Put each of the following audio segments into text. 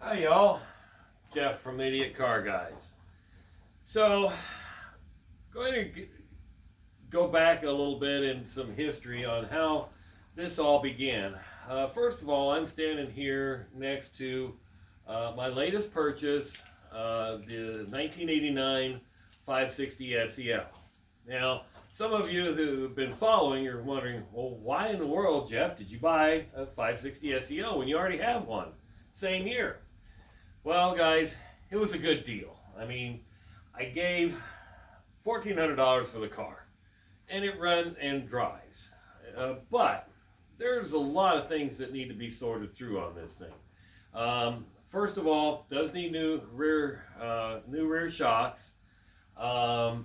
Hi y'all, Jeff from Idiot Car Guys. So, going to go back a little bit in some history on how this all began. First of all, I'm standing here next to my latest purchase, the 1989 560 SEL. Now, some of you who have been following are wondering, well, why in the world, Jeff, did you buy a 560 SEL when you already have one? Same year. Well, guys, it was a good deal. I mean, I gave $1,400 for the car, and it runs and drives. But there's a lot of things that need to be sorted through on this thing. First of all, does need new rear shocks. The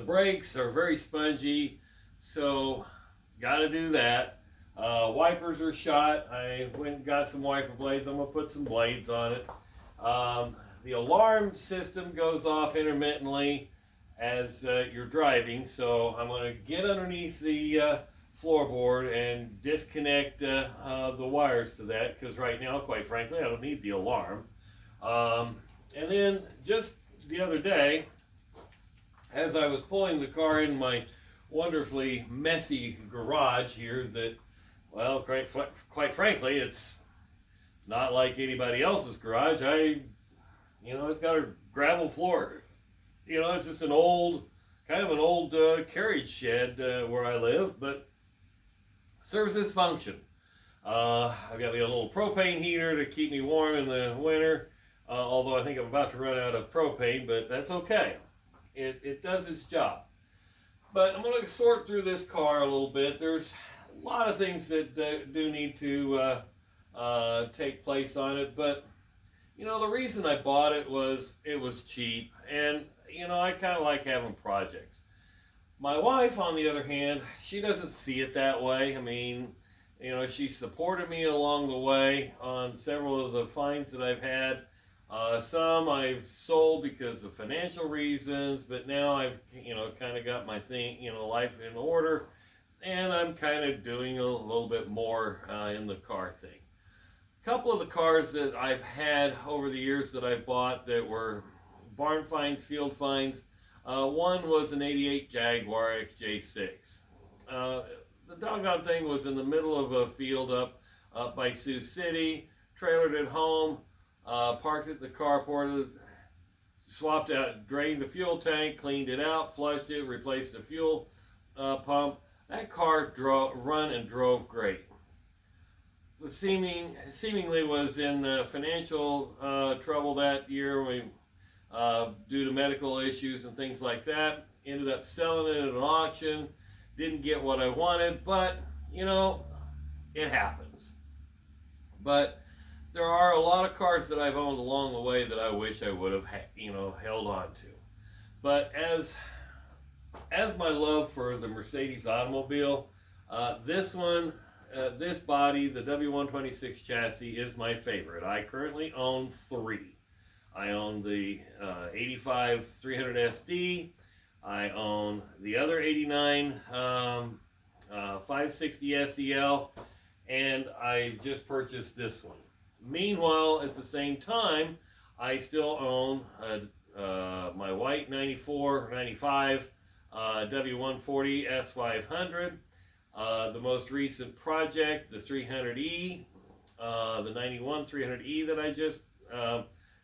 brakes are very spongy, so got to do that. Wipers are shot. I went and got some wiper blades. I'm going to put some blades on it. The alarm system goes off intermittently as you're driving, so I'm going to get underneath the floorboard and disconnect the wires to that, because right now, quite frankly, I don't need the alarm. And then just the other day, as I was pulling the car in my wonderfully messy garage here that, well, quite frankly, it's not like anybody else's garage. It's got a gravel floor. It's just kind of an old carriage shed where I live, but serves this function. I've got a little propane heater to keep me warm in the winter, although I think I'm about to run out of propane, but that's okay. It does its job. But I'm going to sort through this car a little bit. There's a lot of things that do need to take place on it, but the reason I bought it was cheap, and I kind of like having projects. My wife, on the other hand, she doesn't see it that way. I mean, she supported me along the way on several of the finds that I've had. Some I've sold because of financial reasons, but now I've kind of got my life in order, and I'm kind of doing a little bit more in the car thing. A couple of the cars that I've had over the years that I've bought that were barn finds, field finds. One was an '88 Jaguar XJ6. The doggone thing was in the middle of a field up by Sioux City. Trailered it home, parked it in the carport, swapped out, drained the fuel tank, cleaned it out, flushed it, replaced the fuel pump. That car run and drove great. Seemingly was in financial trouble that year due to medical issues and things like that. Ended up selling it at an auction. Didn't get what I wanted, but it happens. But there are a lot of cars that I've owned along the way that I wish I would have held on to. But as my love for the Mercedes automobile, this body, the W126 chassis, is my favorite. I currently own 3. I own the 85 300 SD. I own the other 89 560 SEL, and I just purchased this one. Meanwhile, at the same time, I still own my white 94 95 W140 S500, the most recent project, the 300E, the 91 300E that I just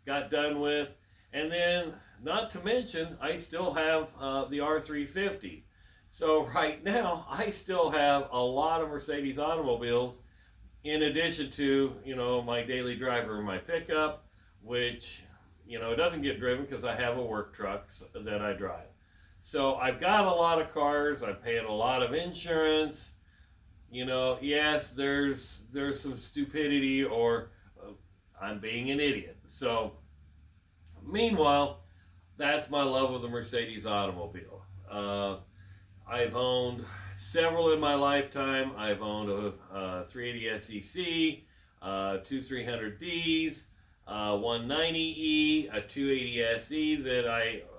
got done with, and then not to mention I still have the R350. So right now I still have a lot of Mercedes automobiles, in addition to my daily driver in my pickup, which it doesn't get driven because I have a work truck that I drive. So I've got a lot of cars. I pay a lot of insurance. Yes, there's some stupidity, or I'm being an idiot. So meanwhile, that's my love of the Mercedes automobile. I've owned several in my lifetime. I've owned a 380 SEC, two 300Ds, 190E, a 280 SE that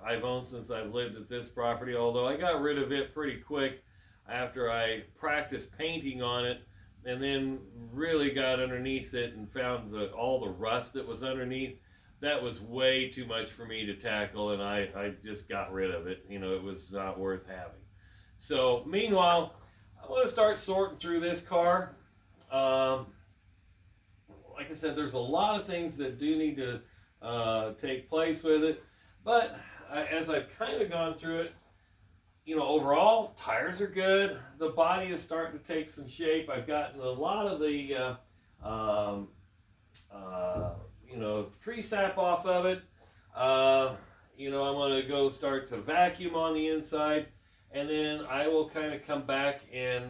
I've owned since I've lived at this property, although I got rid of it pretty quick after I practiced painting on it and then really got underneath it and found all the rust that was underneath. That was way too much for me to tackle, and I just got rid of it. You know, it was not worth having. So meanwhile, I want to start sorting through this car. Like I said, there's a lot of things that do need to take place with it, but as I've kind of gone through it, you know, overall, tires are good. The body is starting to take some shape. I've gotten a lot of the, you know, tree sap off of it. You know, I'm going to go start to vacuum on the inside, and then I will kind of come back and,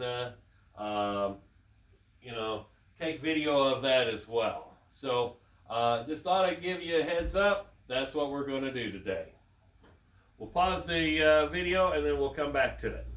you know, take video of that as well. So, just thought I'd give you a heads up. That's what we're going to do today. We'll pause the video and then we'll come back to it.